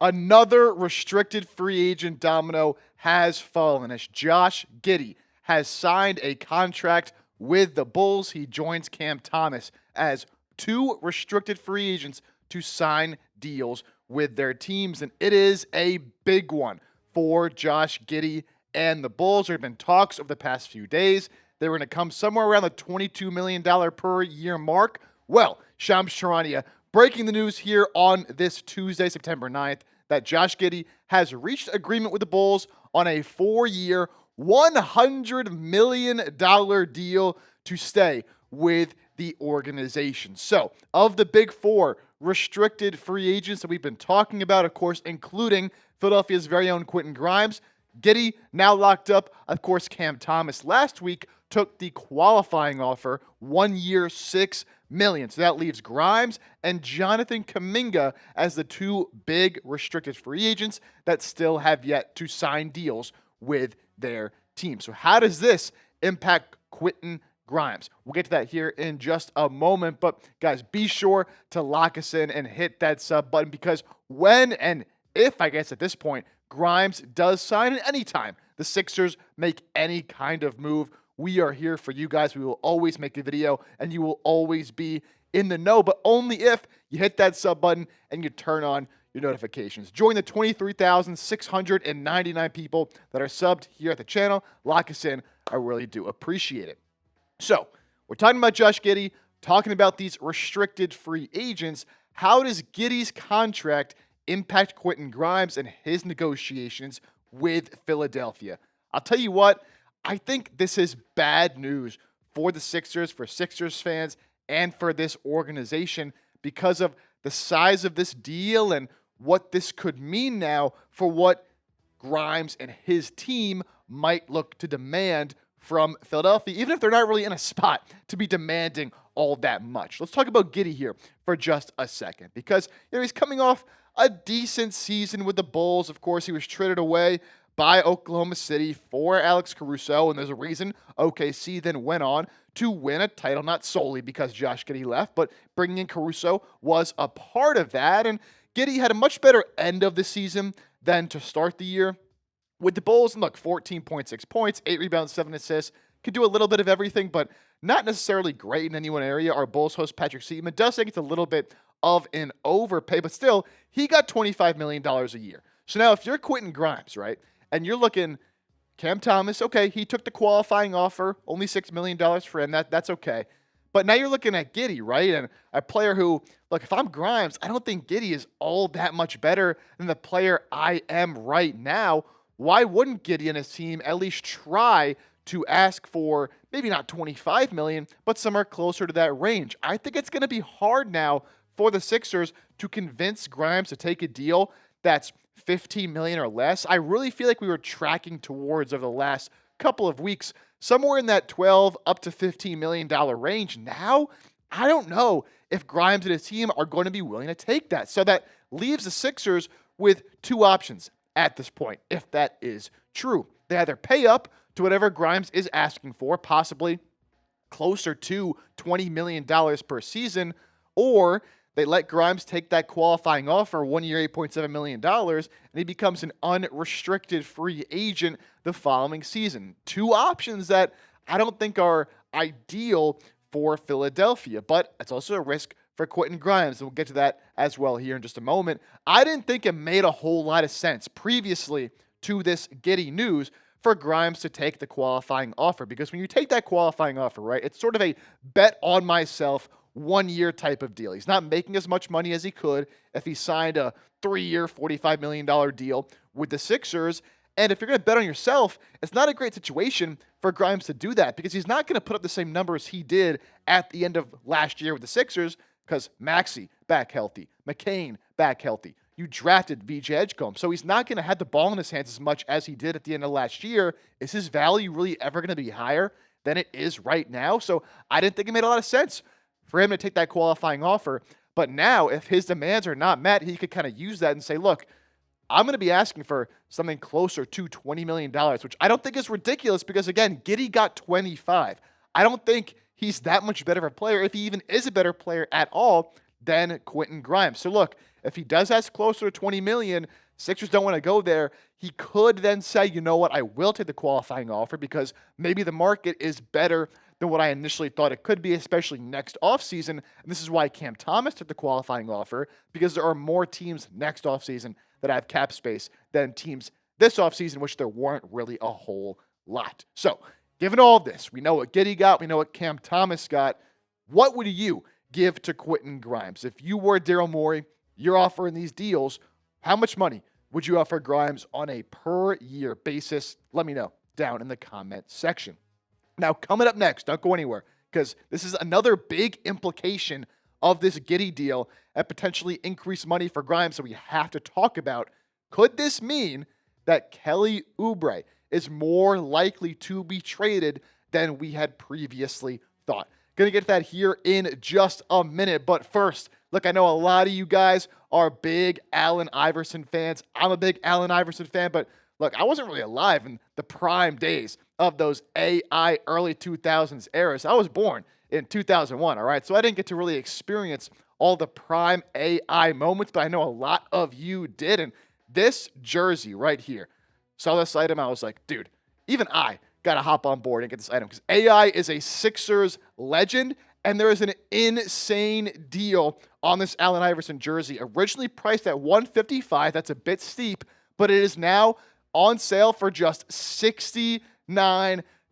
Another restricted free agent domino has fallen as Josh Giddey has signed a contract with the Bulls. He joins Cam Thomas as two restricted free agents to sign deals with their teams, and it is a big one for Josh Giddey and the Bulls. There have been talks over the past few days. They were going to come somewhere around the $22 million per year mark. Well, Shams Charania breaking the news here on this Tuesday, September 9th, that Josh Giddey has reached agreement with the Bulls on a 4-year, $100 million deal to stay with the organization. So, of the big four restricted free agents that we've been talking about, of course, including Philadelphia's very own Quentin Grimes, Giddey now locked up. Of course, Cam Thomas last week took the qualifying offer, 1 year, $6 million. So that leaves Grimes and Jonathan Kuminga as the two big restricted free agents that still have yet to sign deals with their team. So how does this impact Quentin Grimes? We'll get to that here in just a moment. But guys, be sure to lock us in and hit that sub button, because when and if, I guess at this point, Grimes does sign at any time the Sixers make any kind of move, we are here for you guys. We will always make a video, and you will always be in the know, but only if you hit that sub button and you turn on your notifications. Join the 23,699 people that are subbed here at the channel. Lock us in. I really do appreciate it. So, we're talking about Josh Giddey, talking about these restricted free agents. How does Giddey's contract impact Quentin Grimes and his negotiations with Philadelphia? I'll tell you what, I think this is bad news for the Sixers, for Sixers fans, and for this organization because of the size of this deal and what this could mean now for what Grimes and his team might look to demand from Philadelphia, even if they're not really in a spot to be demanding all that much. Let's talk about Giddey here for just a second, because he's coming off a decent season with the Bulls. Of course, he was traded away by Oklahoma City for Alex Caruso, and there's a reason OKC then went on to win a title, not solely because Josh Giddey left, but bringing in Caruso was a part of that, and Giddey had a much better end of the season than to start the year with the Bulls. And look, 14.6 points, 8 rebounds, 7 assists, could do a little bit of everything, but not necessarily great in any one area. Our Bulls host, Patrick Seaman, does think it's a little bit of an overpay, but still, he got $25 million a year. So now if you're Quentin Grimes, right, and you're looking, Cam Thomas, okay, he took the qualifying offer, only $6 million for him, that's okay. But now you're looking at Giddey, right, and a player who, look, if I'm Grimes, I don't think Giddey is all that much better than the player I am right now. Why wouldn't Giddey and his team at least try to ask for maybe not $25 million, but somewhere closer to that range? I think it's going to be hard now for the Sixers to convince Grimes to take a deal that's $15 million or less. I really feel like we were tracking towards, over the last couple of weeks, somewhere in that $12 up to $15 million range. Now, I don't know if Grimes and his team are going to be willing to take that. So that leaves the Sixers with two options at this point, if that is true. They either pay up to whatever Grimes is asking for, possibly closer to $20 million per season, or they let Grimes take that qualifying offer, 1 year, $8.7 million, and he becomes an unrestricted free agent the following season. Two options that I don't think are ideal for Philadelphia, but it's also a risk for Quentin Grimes, and we'll get to that as well here in just a moment. I didn't think it made a whole lot of sense previously to this Giddey news for Grimes to take the qualifying offer, because when you take that qualifying offer, right, it's sort of a bet on myself 1 year type of deal. He's not making as much money as he could if he signed a 3-year, $45 million deal with the Sixers. And if you're going to bet on yourself, it's not a great situation for Grimes to do that, because he's not going to put up the same numbers he did at the end of last year with the Sixers, because Maxey back healthy, McCain back healthy. You drafted VJ Edgecombe, so he's not going to have the ball in his hands as much as he did at the end of last year. Is his value really ever going to be higher than it is right now? So I didn't think it made a lot of sense for him to take that qualifying offer. But now, if his demands are not met, he could kind of use that and say, look, I'm going to be asking for something closer to $20 million, which I don't think is ridiculous, because, again, Giddey got 25. I don't think he's that much better of a player, if he even is a better player at all, than Quentin Grimes. So look, if he does ask closer to 20 million, Sixers don't want to go there. He could then say, you know what, I will take the qualifying offer because maybe the market is better than what I initially thought it could be, especially next offseason. And this is why Cam Thomas took the qualifying offer, because there are more teams next offseason that have cap space than teams this offseason, which there weren't really a whole lot. So, given all this, we know what Giddey got, we know what Cam Thomas got. What would you give to Quentin Grimes? If you were Daryl Morey, you're offering these deals, how much money would you offer Grimes on a per-year basis? Let me know down in the comment section. Now, coming up next, don't go anywhere, because this is another big implication of this Giddey deal and potentially increased money for Grimes that we have to talk about. Could this mean that Kelly Oubre is more likely to be traded than we had previously thought? Going to get to that here in just a minute. But first, look, I know a lot of you guys are big Allen Iverson fans. I'm a big Allen Iverson fan, but look, I wasn't really alive in the prime days of those AI early 2000s eras. I was born in 2001, all right? So I didn't get to really experience all the prime AI moments, but I know a lot of you did. And this jersey right here, saw this item, I was like, dude, even I got to hop on board and get this item because AI is a Sixers legend, and there is an insane deal on this Allen Iverson jersey. Originally priced at $155, that's a bit steep, but it is now on sale for just $69.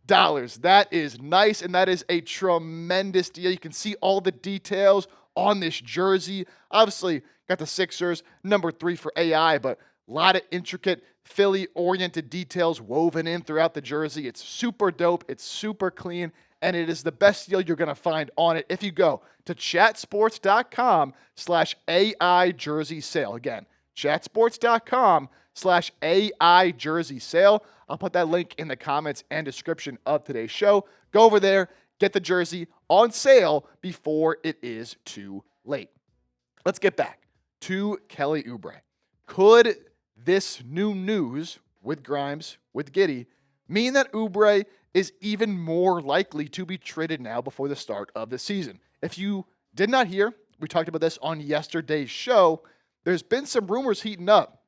That is nice, and that is a tremendous deal. You can see all the details on this jersey. Obviously, got the Sixers, number 3 for AI, but a lot of intricate Philly-oriented details woven in throughout the jersey. It's super dope. It's super clean, and it is the best deal you're going to find on it if you go to chatsports.com/AI jersey sale. Again, chatsports.com/AI jersey sale. I'll put that link in the comments and description of today's show. Go over there, get the jersey on sale before it is too late. Let's get back to Kelly Oubre. Could this new news with Grimes, with Giddey, mean that Oubre is even more likely to be traded now before the start of the season? If you did not hear, we talked about this on yesterday's show, there's been some rumors heating up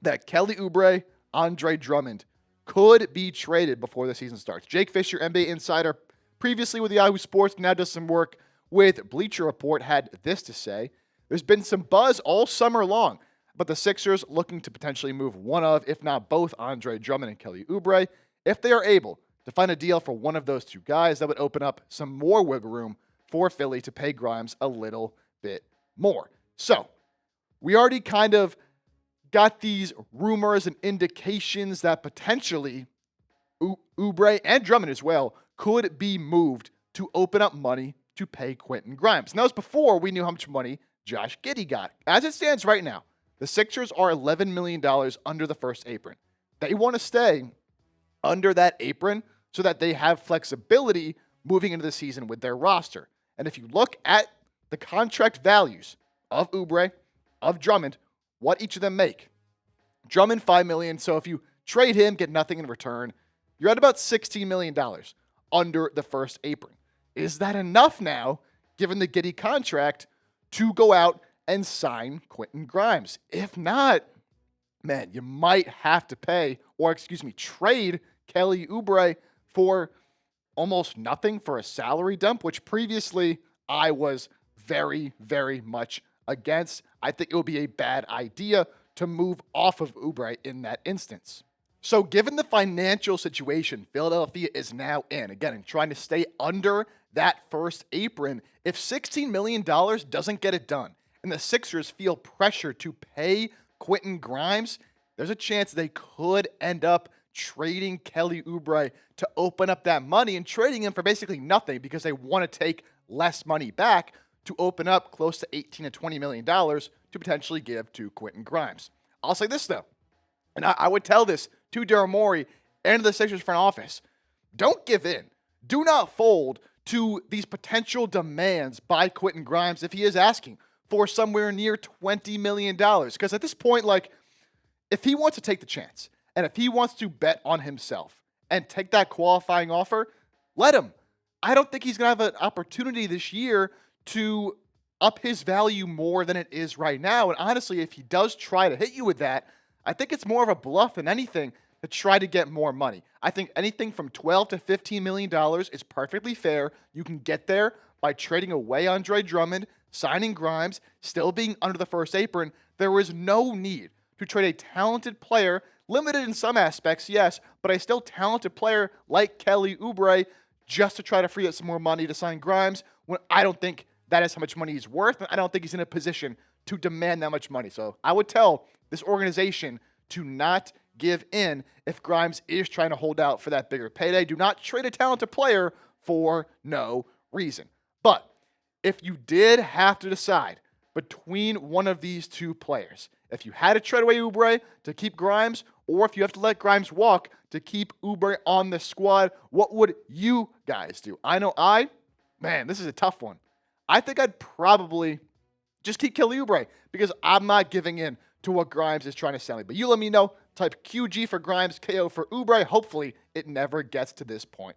that Kelly Oubre, Andre Drummond could be traded before the season starts. Jake Fisher, NBA insider, previously with Yahoo Sports, now does some work with Bleacher Report, had this to say. There's been some buzz all summer long, but the Sixers looking to potentially move one of, if not both, Andre Drummond and Kelly Oubre. If they are able to find a deal for one of those two guys, that would open up some more wiggle room for Philly to pay Grimes a little bit more. So, we already kind of got these rumors and indications that potentially Oubre and Drummond as well could be moved to open up money to pay Quentin Grimes. And that was before we knew how much money Josh Giddey got. As it stands right now, the Sixers are $11 million under the first apron. They want to stay under that apron so that they have flexibility moving into the season with their roster. And if you look at the contract values of Oubre, of Drummond, what each of them make. Drummond, $5 million. So if you trade him, get nothing in return, you're at about $16 million under the first apron. Is that enough now, given the Giddey contract, to go out and sign Quentin Grimes? If not, man, you might have to trade Kelly Oubre for almost nothing for a salary dump, which previously I was very, very much against. I think it would be a bad idea to move off of Oubre in that instance. So given the financial situation Philadelphia is now in, again, and trying to stay under that first apron, if $16 million doesn't get it done, and the Sixers feel pressure to pay Quentin Grimes, there's a chance they could end up trading Kelly Oubre to open up that money and trading him for basically nothing because they want to take less money back to open up close to $18 to $20 million to potentially give to Quentin Grimes. I'll say this, though, and I would tell this to Daryl Morey and to the Sixers front office. Don't give in. Do not fold to these potential demands by Quentin Grimes if he is asking for somewhere near $20 million. Because at this point, if he wants to take the chance and if he wants to bet on himself and take that qualifying offer, let him. I don't think he's going to have an opportunity this year to up his value more than it is right now. And honestly, if he does try to hit you with that, I think it's more of a bluff than anything to try to get more money. I think anything from $12 to $15 million is perfectly fair. You can get there by trading away Andre Drummond, signing Grimes, still being under the first apron. There is no need to trade a talented player, limited in some aspects, yes, but a still talented player like Kelly Oubre just to try to free up some more money to sign Grimes when I don't think that is how much money he's worth, and I don't think he's in a position to demand that much money. So I would tell this organization to not give in if Grimes is trying to hold out for that bigger payday. Do not trade a talented player for no reason. But if you did have to decide between one of these two players, if you had to trade away Oubre to keep Grimes, or if you have to let Grimes walk to keep Oubre on the squad, what would you guys do? Man, this is a tough one. I think I'd probably just keep Kelly Oubre because I'm not giving in to what Grimes is trying to sell me. But you let me know. Type QG for Grimes, KO for Oubre. Hopefully, it never gets to this point.